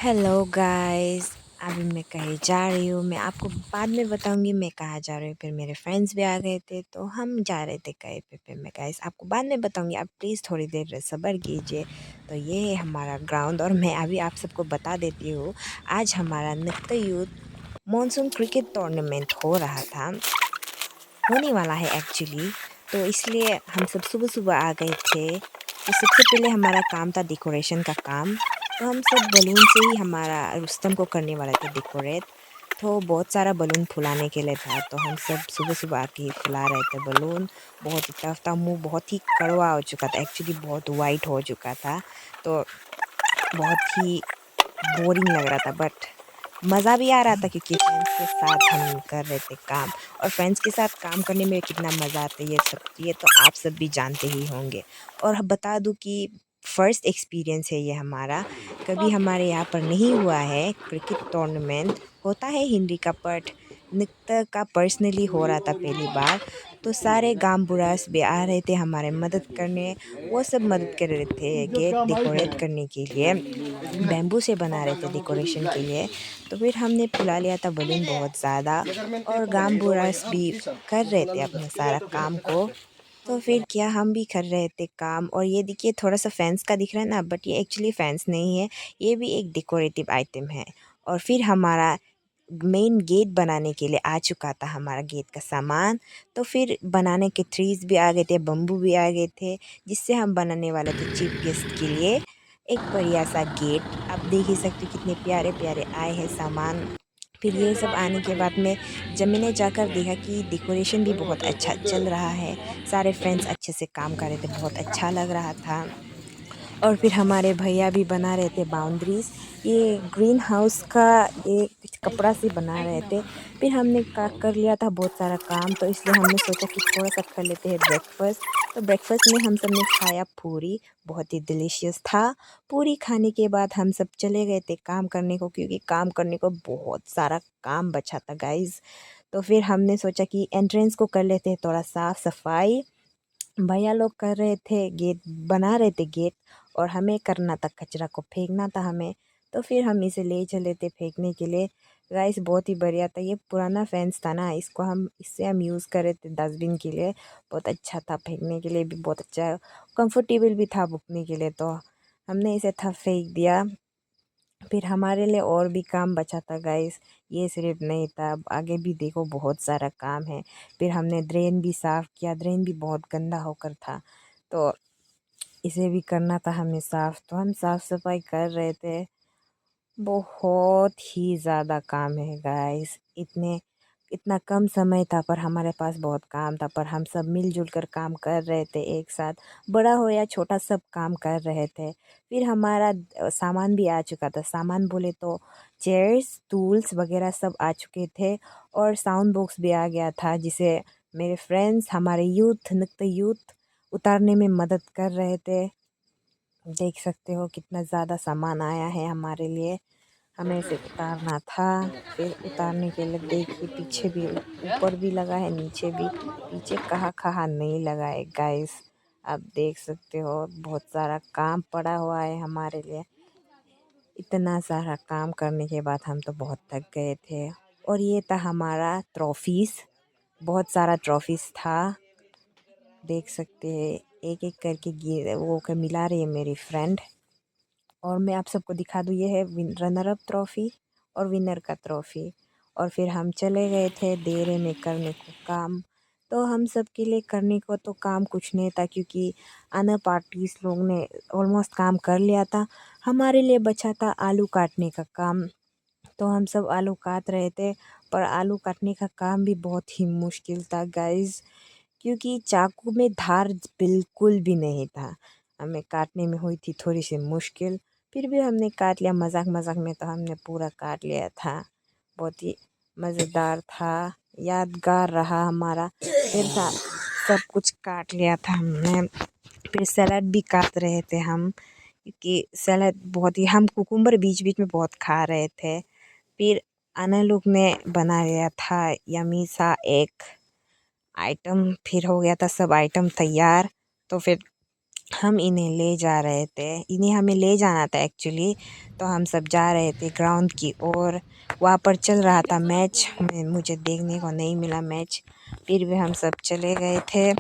Hello guys. अभी मैं कहीं जा रही हूँ। मैं आपको बाद में बताऊंगी मैं कहाँ जा रही हूँ। फिर मेरे फ्रेंड्स भी आ गए थे तो हम जा रहे थे कहीं पे। फिर मैं गाइस आपको बाद में बताऊंगी, आप प्लीज़ थोड़ी देर सब्र कीजिए। तो ये है हमारा ग्राउंड और मैं अभी आप सबको बता देती हूँ। आज हमारा नृत्य यूथ मॉनसून क्रिकेट टूर्नामेंट हो रहा था, होने वाला है एक्चुअली। तो इसलिए हम सब सुबह सुबह आ गए थे। तो सबसे पहले हमारा काम था डेकोरेशन का काम। तो हम सब बलून से ही हमारा रुस्तम को करने वाले थे डेकोरेट। तो बहुत सारा बलून फुलाने के लिए था, तो हम सब सुबह सुबह आके ही फुला रहे थे बलून। बहुत ही टफ था, मुंह बहुत ही कड़वा हो चुका था, एक्चुअली बहुत वाइट हो चुका था। तो बहुत ही बोरिंग लग रहा था, बट मज़ा भी आ रहा था क्योंकि फ्रेंड्स के साथ हम कर रहे थे काम। और फ्रेंड्स के साथ काम करने में कितना मज़ा आता है ये तो आप सब भी जानते ही होंगे। और बता दूं कि फ़र्स्ट एक्सपीरियंस है ये हमारा। कभी हमारे यहाँ पर नहीं हुआ है क्रिकेट टूर्नामेंट। होता है हिंदी का, बट नृत्य का पर्सनली हो रहा था पहली बार। तो सारे गांव बुरास भी आ रहे थे हमारे मदद करने। वो सब मदद कर रहे थे गेट डेकोरेट करने के लिए, बैम्बू से बना रहे थे डेकोरेशन के लिए। तो फिर हमने फुला लिया था बलून बहुत ज़्यादा। और गांव बुरास भी कर रहे थे अपना सारा काम को। तो फिर क्या हम भी कर रहे थे काम। और ये देखिए थोड़ा सा फैंस का दिख रहा है ना, बट ये एक्चुअली फैंस नहीं है, ये भी एक डेकोरेटिव आइटम है। और फिर हमारा मेन गेट बनाने के लिए आ चुका था हमारा गेट का सामान। तो फिर बनाने के ट्रीज भी आ गए थे, बम्बू भी आ गए थे, जिससे हम बनाने वाले थे चीफ गेस्ट के लिए एक बढ़िया सा गेट। आप देख ही सकते हो कितने प्यारे प्यारे आए हैं सामान। फिर ये सब आने के बाद में जब मैंने जाकर देखा कि डेकोरेशन भी बहुत अच्छा चल रहा है, सारे फ्रेंड्स अच्छे से काम कर रहे थे, बहुत अच्छा लग रहा था। और फिर हमारे भैया भी बना रहे थे बाउंड्रीज। ये ग्रीन हाउस का एक कपड़ा से बना रहे थे। फिर हमने का कर लिया था बहुत सारा काम, तो इसलिए हमने सोचा कि थोड़ा सा कर लेते हैं ब्रेकफास्ट। तो ब्रेकफास्ट में हम सब ने खाया पूरी, बहुत ही डिलीशियस था। पूरी खाने के बाद हम सब चले गए थे काम करने को, क्योंकि काम करने को बहुत सारा काम बचा था गाइज। तो फिर हमने सोचा कि एंट्रेंस को कर लेते हैं थोड़ा साफ सफाई। भैया लोग कर रहे थे गेट, बना रहे थे गेट। और हमें करना था कचरा को फेंकना था हमें। तो फिर हम इसे ले चले थे फेंकने के लिए। गाइस बहुत ही बढ़िया था, ये पुराना फैंस था ना, इससे हम यूज़ कर रहे थे डस्टबिन के लिए। बहुत अच्छा था, फेंकने के लिए भी बहुत अच्छा, कंफर्टेबल भी था बुकने के लिए। तो हमने इसे था फेंक दिया। फिर हमारे लिए और भी काम बचा था गाइस, ये सिर्फ नहीं था, अब आगे भी देखो बहुत सारा काम है। फिर हमने ड्रेन भी साफ़ किया, ड्रेन भी बहुत गंदा होकर था। तो इसे भी करना था हमें साफ़, तो हम साफ़ सफाई कर रहे थे। बहुत ही ज़्यादा काम है गाइस, इतने इतना कम समय था पर हमारे पास बहुत काम था, पर हम सब मिलजुल कर काम कर रहे थे एक साथ। बड़ा हो या छोटा सब काम कर रहे थे। फिर हमारा सामान भी आ चुका था। सामान बोले तो चेयर्स टूल्स वगैरह सब आ चुके थे। और साउंड बॉक्स भी आ गया था, जिसे मेरे फ्रेंड्स हमारे यूथ नृत्य यूथ उतारने में मदद कर रहे थे। देख सकते हो कितना ज़्यादा सामान आया है हमारे लिए, हमें इसे उतारना था। फिर उतारने के लिए देखिए पीछे भी, ऊपर भी लगा है नीचे भी। पीछे कहाँ कहाँ नहीं लगा है गाइस, आप देख सकते हो बहुत सारा काम पड़ा हुआ है हमारे लिए। इतना सारा काम करने के बाद हम तो बहुत थक गए थे। और ये था हमारा ट्रॉफीज़, बहुत सारा ट्रॉफीज़ था। देख सकते हैं एक एक करके वो मिला रही है मेरी फ्रेंड। और मैं आप सबको दिखा दूँ, ये है रनर अप ट्रॉफ़ी और विनर का ट्रॉफ़ी। और फिर हम चले गए थे देरे में करने को काम। तो हम सब के लिए करने को तो काम कुछ नहीं था, क्योंकि अनर पार्टीज लोग ने ऑलमोस्ट काम कर लिया था। हमारे लिए बचा था आलू काटने का काम। तो हम सब आलू काट रहे थे, पर आलू काटने का काम भी बहुत ही मुश्किल था गाइस, क्योंकि चाकू में धार बिल्कुल भी नहीं था। हमें काटने में हुई थी थोड़ी सी मुश्किल, फिर भी हमने काट लिया मज़ाक मज़ाक में, तो हमने पूरा काट लिया था। बहुत ही मज़ेदार था, यादगार रहा हमारा। फिर सब कुछ काट लिया था हमने। फिर सलाद भी काट रहे थे हम, क्योंकि सलाद बहुत ही, हम कुकुम्बर बीच बीच में बहुत खा रहे थे। फिर अना लोग ने बना लिया था यमी सा एक आइटम, फिर हो गया था सब आइटम तैयार। तो फिर हम इन्हें ले जा रहे थे, इन्हें हमें ले जाना था एक्चुअली। तो हम सब जा रहे थे ग्राउंड की ओर। वहाँ पर चल रहा था मैच, मुझे देखने को नहीं मिला मैच, फिर भी हम सब चले गए थे।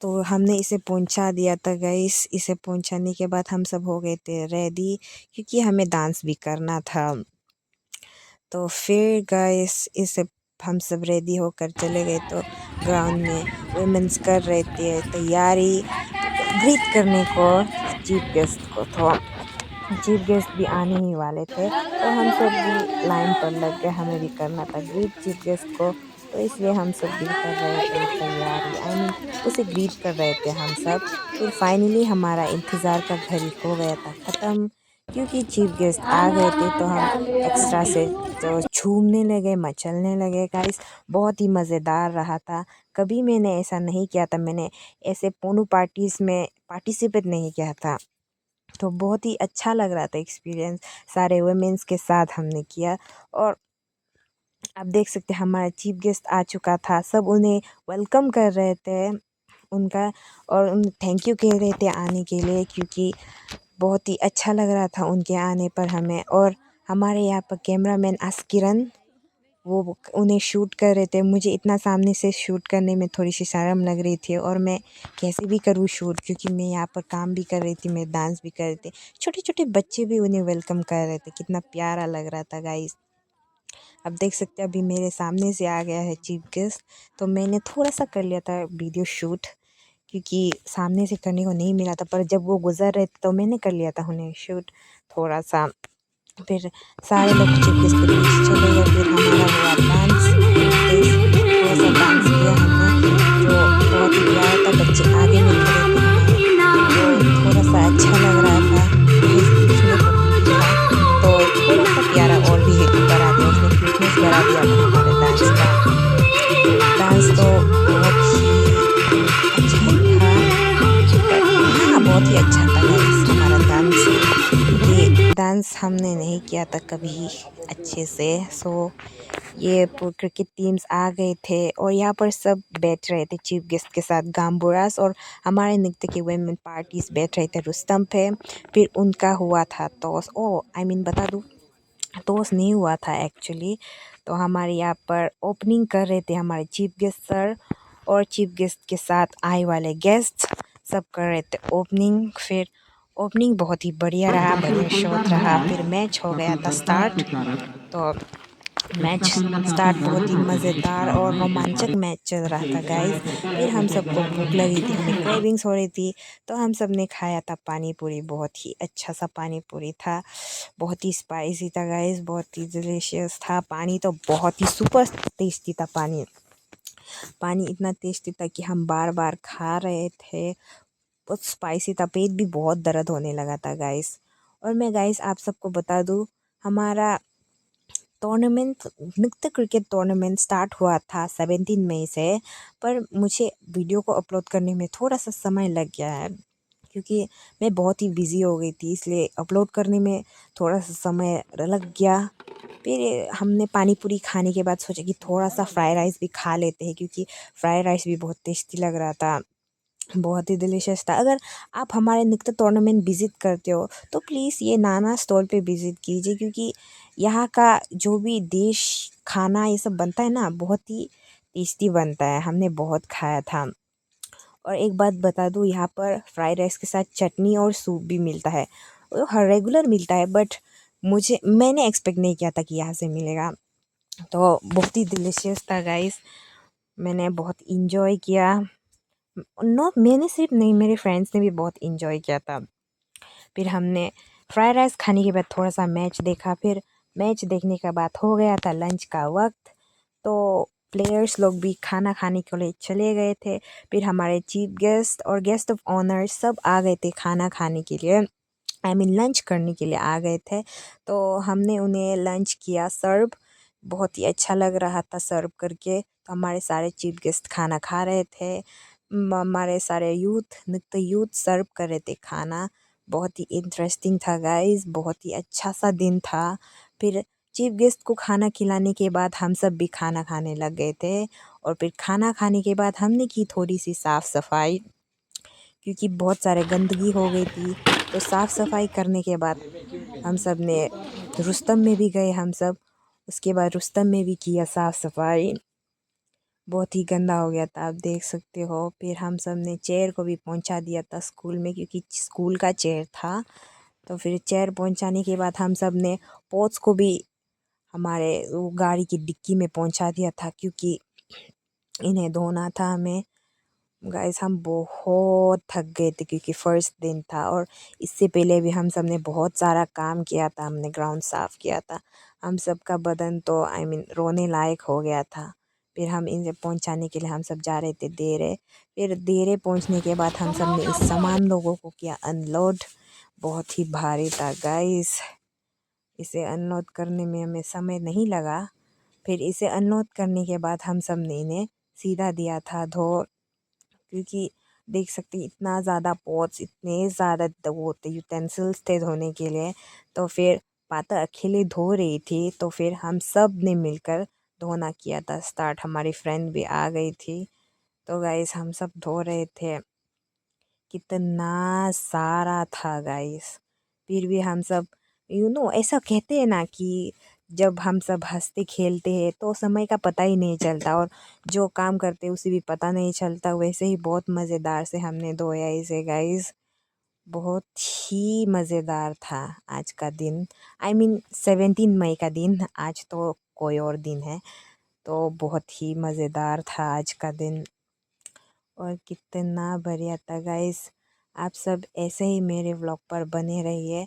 तो हमने इसे पहुंचा दिया था गाइस। इसे पहुंचाने के बाद हम सब हो गए थे रेडी, क्योंकि हमें डांस भी करना था। तो फिर गाइस इसे हम सब रेडी होकर चले गए। तो ग्राउंड में वुमेन्स कर रहे थे तैयारी ग्रीट करने को चीफ गेस्ट को। तो चीफ गेस्ट भी आने ही वाले थे, तो हम सब भी लाइन पर लग गए, हमें भी करना था ग्रीट चीफ गेस्ट को। तो इसलिए हम सब भी कर रहे थे तैयारी, उसे ग्रीट कर रहे थे हम सब। फिर फाइनली हमारा इंतज़ार का घड़ी हो गया था ख़त्म, क्योंकि चीफ गेस्ट आ गए थे। तो हम एक्स्ट्रा से तो झूमने लगे, मचलने लगे गाइस। बहुत ही मज़ेदार रहा था। कभी मैंने ऐसा नहीं किया था, मैंने ऐसे पोनू पार्टीज़ में पार्टिसिपेट नहीं किया था। तो बहुत ही अच्छा लग रहा था एक्सपीरियंस, सारे वुमेन्स के साथ हमने किया। और आप देख सकते हैं हमारा चीफ गेस्ट आ चुका था, सब उन्हें वेलकम कर रहे थे उनका, और उन थैंक यू कह रहे थे आने के लिए, क्योंकि बहुत ही अच्छा लग रहा था उनके आने पर हमें। और हमारे यहाँ पर कैमरामैन आस्किरन, वो उन्हें शूट कर रहे थे। मुझे इतना सामने से शूट करने में थोड़ी सी शर्म लग रही थी, और मैं कैसे भी करूँ शूट, क्योंकि मैं यहाँ पर काम भी कर रही थी, मैं डांस भी कर रही थी। छोटे छोटे बच्चे भी उन्हें वेलकम कर रहे थे, कितना प्यारा लग रहा था गाइस। अब देख सकते हैं अभी मेरे सामने से आ गया है चीफ गेस्ट। तो मैंने थोड़ा सा कर लिया था वीडियो शूट, क्योंकि सामने से करने को नहीं मिला था, पर जब वो गुजर रहे थे तो मैंने कर लिया था उन्हें शूट थोड़ा सा। फिर सारे लोग चीफ गेस्ट के बीच चले गए। फिर हमारा हुआ डांस, थोड़ा सा डांस किया हमने, जो बहुत ही प्यारा था। बच्चे आगे में खड़े थे हमारे, तो थोड़ा सा अच्छा लग रहा था, दिखने को भी था। तो थोड़ा सा प्यारा और भी बढ़ा दिया उसने, क्यूटनेस बढ़ा दिया था हमारे डांस का। डांस तो बहुत ही अच्छा ही था, पर हाँ बहुत ही अच्छा था गाइस हमारा डांस। ये डांस हमने नहीं किया था कभी अच्छे से। सो ये क्रिकेट टीम्स आ गए थे, और यहाँ पर सब बैठ रहे थे चीफ गेस्ट के साथ, गाम्बुरास और हमारे नृत्य के वुमेन पार्टीज बैठ रहे थे रुस्तम पे। फिर उनका हुआ था टॉस। ओ बता दूँ, टॉस नहीं हुआ था एक्चुअली। तो हमारे यहाँ पर ओपनिंग कर रहे थे हमारे चीफ गेस्ट सर, और चीफ गेस्ट के साथ आए वाले गेस्ट सब कर रहे थे ओपनिंग। फिर ओपनिंग बहुत ही बढ़िया रहा, बढ़िया शॉट रहा। फिर मैच हो गया था स्टार्ट। तो मैच स्टार्ट बहुत ही मज़ेदार और रोमांचक मैच चल रहा था गाइस। फिर हम सबको भूख लगी थी, हमें क्रेविंग्स हो रही थी, तो हम सब ने खाया था पानी पूरी। बहुत ही अच्छा सा पानी पूरी था, बहुत ही स्पाइसी था गाइस, बहुत ही डिलीशियस था। पानी तो बहुत ही सुपर टेस्टी था। पानी पानी इतना टेस्टी था कि हम बार बार खा रहे थे। बहुत स्पाइसी था, पेट भी बहुत दर्द होने लगा था गाइस। और मैं गाइस आप सबको बता दूँ, हमारा टूर्नामेंट, नृत्य क्रिकेट टूर्नामेंट स्टार्ट हुआ था 17 मई से, पर मुझे वीडियो को अपलोड करने में थोड़ा सा समय लग गया है, क्योंकि मैं बहुत ही बिज़ी हो गई थी, इसलिए अपलोड करने में थोड़ा सा समय लग गया। फिर हमने पानी पूरी खाने के बाद सोचा कि थोड़ा सा फ्राई राइस भी खा लेते हैं, क्योंकि फ्राई राइस भी बहुत टेस्टी लग रहा था, बहुत ही डिलीशियस था। अगर आप हमारे नृत्य टूर्नामेंट विज़िट करते हो तो प्लीज़ ये नाना स्टॉल पे विज़िट कीजिए, क्योंकि यहाँ का जो भी डिश खाना ये सब बनता है ना, बहुत ही टेस्टी बनता है, हमने बहुत खाया था। और एक बात बता दूँ, यहाँ पर फ्राइड राइस के साथ चटनी और सूप भी मिलता है। वो हर रेगुलर मिलता है, बट मैंने एक्सपेक्ट नहीं किया था कि यहाँ से मिलेगा। तो बहुत ही डिलीशियस था गाइस, मैंने बहुत इंजॉय किया। नो, मैंने सिर्फ नहीं, मेरे फ्रेंड्स ने भी बहुत इंजॉय किया था। फिर हमने फ्राइड राइस खाने के बाद थोड़ा सा मैच देखा। फिर मैच देखने के बाद हो गया था लंच का वक्त, तो प्लेयर्स लोग भी खाना खाने के लिए चले गए थे। फिर हमारे चीफ गेस्ट और गेस्ट ऑफ ऑनर सब आ गए थे खाना खाने के लिए, लंच करने के लिए आ गए थे। तो हमने उन्हें लंच किया सर्व, बहुत ही अच्छा लग रहा था सर्व करके। तो हमारे सारे चीफ गेस्ट खाना खा रहे थे, हमारे सारे यूथ, नृत्य यूथ सर्व कर रहे थे खाना। बहुत ही इंटरेस्टिंग था गाइस, बहुत ही अच्छा सा दिन था। फिर चीफ गेस्ट को खाना खिलाने के बाद हम सब भी खाना खाने लग गए थे, और फिर खाना खाने के बाद हमने की थोड़ी सी साफ़ सफाई। क्योंकि बहुत सारे गंदगी हो गई थी। तो साफ़ सफाई करने के बाद हम सब ने रुस्तम में भी गए हम सब। उसके बाद रुस्तम में भी किया साफ़ सफाई। बहुत ही गंदा हो गया था, आप देख सकते हो। फिर हम सब ने चेयर को भी पहुंचा दिया था स्कूल में, क्योंकि स्कूल का चेयर था। तो फिर चेयर पहुंचाने के बाद हम सब ने पोट्स को भी हमारे वो गाड़ी की डिक्की में पहुंचा दिया था, क्योंकि इन्हें धोना था हमें। गाइस हम बहुत थक गए थे क्योंकि फर्स्ट दिन था, और इससे पहले भी हम सब ने बहुत सारा काम किया था। हमने ग्राउंड साफ़ किया था। हम सब का बदन तो रोने लायक हो गया था। फिर हम इन्हें पहुंचाने के लिए हम सब जा रहे थे देरे। फिर देरे पहुंचने के बाद हम सब ने इस सामान लोगों को किया अनलोड। बहुत ही भारी था गाइस। इसे अनलोड करने में हमें समय नहीं लगा। फिर इसे अनलोड करने के बाद हम सब ने इन्हें सीधा दिया था धो, क्योंकि देख सकते हैं इतना ज़्यादा पॉट्स, इतने ज़्यादा वो होते यूटेंसिल्स थे धोने के लिए। तो फिर पाता अकेले धो रही थी, तो फिर हम सब ने मिलकर धोना किया था स्टार्ट। हमारी फ्रेंड भी आ गई थी। तो गाइस हम सब धो रहे थे। कितना सारा था गाइस। फिर भी हम सब ऐसा कहते हैं ना कि जब हम सब हंसते खेलते हैं तो समय का पता ही नहीं चलता, और जो काम करते हैं उसे भी पता नहीं चलता। वैसे ही बहुत मज़ेदार से हमने धोया इसे गाइस। बहुत ही मज़ेदार था आज का दिन। 17 मई का दिन। आज तो कोई और दिन है। तो बहुत ही मज़ेदार था आज का दिन, और कितना बढ़िया था गाइस। आप सब ऐसे ही मेरे व्लॉग पर बने रहिए,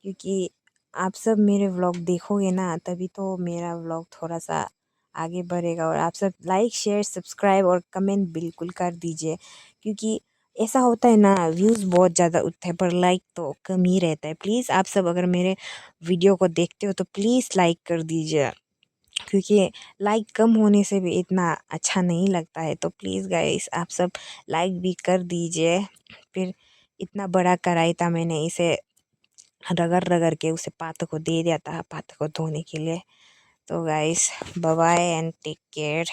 क्योंकि आप सब मेरे व्लॉग देखोगे ना तभी तो मेरा व्लॉग थोड़ा सा आगे बढ़ेगा। और आप सब लाइक शेयर सब्सक्राइब और कमेंट बिल्कुल कर दीजिए, क्योंकि ऐसा होता है ना, व्यूज़ बहुत ज़्यादा उठते हैं पर लाइक तो कम ही रहता है। प्लीज़ आप सब अगर मेरे वीडियो को देखते हो तो प्लीज़ लाइक कर दीजिए, क्योंकि लाइक कम होने से भी इतना अच्छा नहीं लगता है। तो प्लीज़ गाइस आप सब लाइक भी कर दीजिए। फिर इतना बड़ा कढ़ाई था, मैंने इसे रगड़ रगड़ के उसे पातों को दे दिया था, पातों को धोने के लिए। तो guys bye bye and take care.